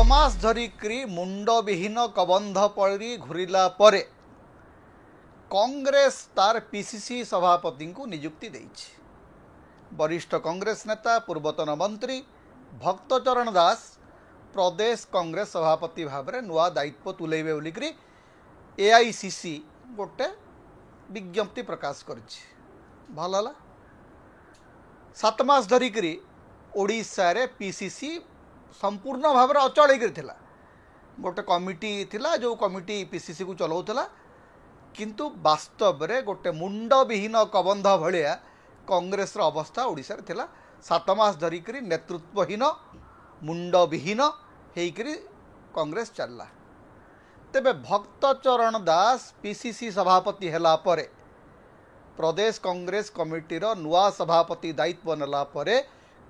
मास धरिकी मुंड विहीन कबंध पड़ी घूरला परे कांग्रेस तार पीसीसी सभापति को नियुक्ति देइछि। वरिष्ठ कांग्रेस नेता पूर्वतन मंत्री भक्तचरण दास प्रदेश कांग्रेस सभापति भाव में नुआ दायित्व तुलेबे बोलिकी एआईसीसी गोटे विज्ञप्ति प्रकाश करिछि। भल है 7 मास धरिकी ओडिशा रे पीसीसी संपूर्ण भाव में अचल होता गोटे कमिटी थिला जो कमिटी पीसीसी को चलाउला किंतु वास्तव रे गोटे मुंड विहीन कबंध भलिया कांग्रेस रो अवस्था ओडिशा रे थिला। 7 मास धरिकी नेतृत्वहीन मुंड विहीन होकर कांग्रेस चलला। तेबे भक्तचरण दास पीसीसी सभापति हैला परे प्रदेश कांग्रेस कमिटी रो नुआ सभापति दायित्व नेला परे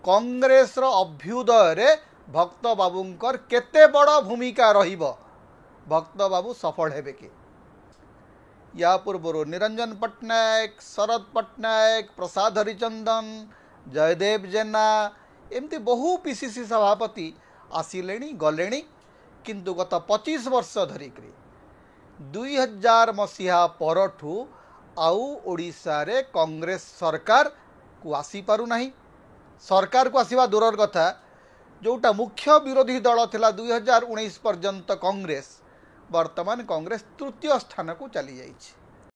कांग्रेस रो अभ्युदय रे भक्त बाबूंकर केते बड़ भूमिका रहिबो, भक्त बाबू सफल हेबे कि? या पूर्व निरंजन पट्टनायक, शरद पट्टनायक, प्रसाद हरिचंदन, जयदेव जेना एमती बहु पीसीसी सभापति आसिले गले किंतु गत 25 वर्ष धरिकी 2000 मसीहा परठू आउ ओडिशा रे कांग्रेस सरकार को आसी पारु नाही। सरकार को आसीबा दूरर कथा जोटा मुख्य विरोधी दल थिला 2019 पर्यंत कांग्रेस वर्तमान कांग्रेस तृतीय स्थान को चली जाइछि।